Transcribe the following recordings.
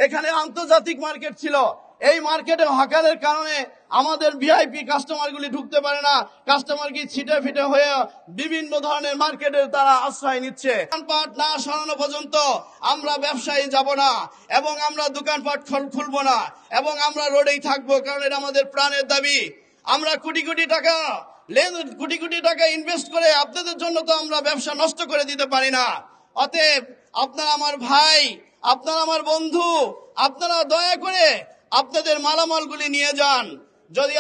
এখানে আন্তর্জাতিক মার্কেট ছিল। এই মার্কেটে হকারের কারণে আমাদের ভিআইপি কাস্টমারগুলি ঢুকতে পারে না। কাস্টমার কি ছিটে ফিটে হয়ে বিভিন্ন ধরনের মার্কেটের তারা আশ্রয় নিচ্ছে। দোকানপাট না সরানো পর্যন্ত আমরা ব্যবসায়ী যাব না এবং আমরা দোকানপাট খুলবো না এবং আমরা রোডেই থাকবো, কারণ এটা আমাদের প্রাণের দাবি। আমরা কোটি কোটি টাকা ইনভেস্ট করে আপনাদের জন্য তো আমরা ব্যবসা নষ্ট করে দিতে পারি না। অতএব আপনারা আমার ভাই, আপনারা আমার বন্ধু, আপনারা দয়া করে আপনাদের মালামালগুলি নিয়ে যান। যদি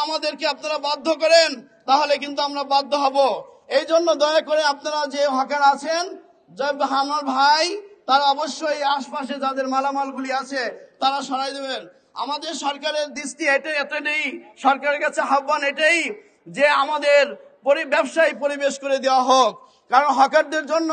আমাদেরকে আপনারা বাধ্য করেন তাহলে কিন্তু আমরা বাধ্য হব। এই জন্য দয়া করে আপনারা যে হকার আছেন, আমার ভাই, তারা অবশ্যই আশপাশে যাদের মালামালগুলি আছে তারা সরাই দেবেন। আমাদের সরকারের দৃষ্টি এটাই, সরকারের কাছে আহ্বান এটাই যে আমাদের ব্যবসায়ী পরিবেশ করে দেওয়া হোক, কারণ হকারদের জন্য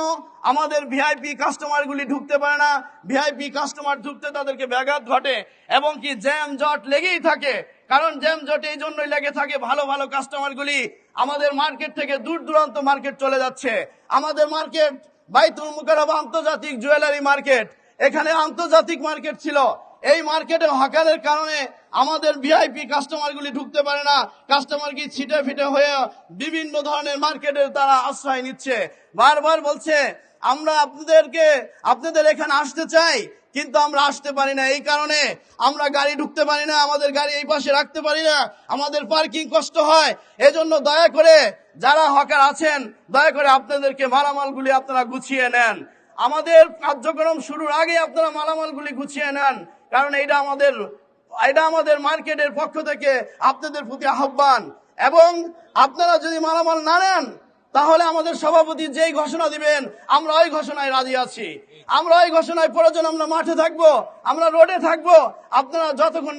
আমাদের ভিআইপি কাস্টমারগুলি ঢুকতে পারে না। ভিআইপি কাস্টমার ঢুকতে তাদেরকে ব্যাঘাত ঘটে এবং কি জ্যাম জট লেগেই থাকে। কারণ জ্যাম জট এই জন্যই লেগে থাকে, ভালো ভালো কাস্টমারগুলি আমাদের মার্কেট থেকে দূর দূরান্ত মার্কেট চলে যাচ্ছে। আমাদের মার্কেট বাইতুল মুকাররম আন্তর্জাতিক জুয়েলারি মার্কেট, এখানে আন্তর্জাতিক মার্কেট ছিল। এই মার্কেটে হকারের কারণে আমাদের ভিআইপি কাস্টমারগুলি ঢুকতে পারে না। কাস্টমার কি ছিটে ফিটে হয়ে বিভিন্ন ধরনের মার্কেটের তারা আশ্রয় নিচ্ছে। বারবার বলছে আমরা আপনাদের এখানে আসতে চাই, কিন্তু আমরা আসতে পারি না। এই কারণে আমরা গাড়ি ঢুকতে পারি না, আমাদের গাড়ি এই পাশে রাখতে পারি না, আমাদের পার্কিং কষ্ট হয়। এজন্য দয়া করে যারা হকার আছেন, দয়া করে আপনাদেরকে মালামালগুলি আপনারা গুছিয়ে নেন। আমাদের কার্যক্রম শুরুর আগে আপনারা মালামালগুলি গুছিয়ে নেন, কারণ এটা আমাদের মার্কেটের পক্ষ থেকে আপনাদের প্রতি আহ্বান। এবং আপনারা যদি মালামাল না নেন তাহলে আমাদের সভাপতি যেই ঘোষণা দিবেন আমরা ওই ঘোষণায় রাজি আছি। আমরা ওই ঘোষণায় প্রয়োজন আমরা মাঠে থাকবো, আমরা রোডে থাকবো। আপনারা যতক্ষণ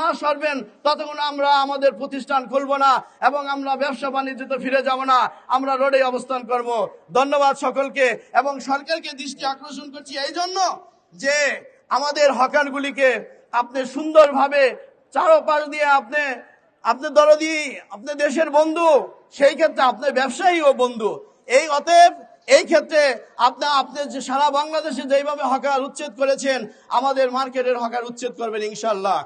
না সরবেন ততক্ষণ আমরা আমাদের প্রতিষ্ঠান খুলবো না এবং আমরা ব্যবসা বাণিজ্যতে ফিরে যাব না, আমরা রোডে অবস্থান করব। ধন্যবাদ সকলকে। এবং সরকারকে দৃষ্টি আকর্ষণ করছি এই জন্য যে আমাদের হকারগুলিকে আপনি সুন্দরভাবে চারপাশ দিয়ে আপনি দরদি, আপনি দেশের বন্ধু, সেই ক্ষেত্রে আপনার ব্যবসায়ীও বন্ধু। অতএব এই ক্ষেত্রে আপনি যে সারা বাংলাদেশে যেভাবে হকার উচ্ছেদ করেছেন, আমাদের মার্কেটের হকার উচ্ছেদ করবেন ইনশাল্লাহ।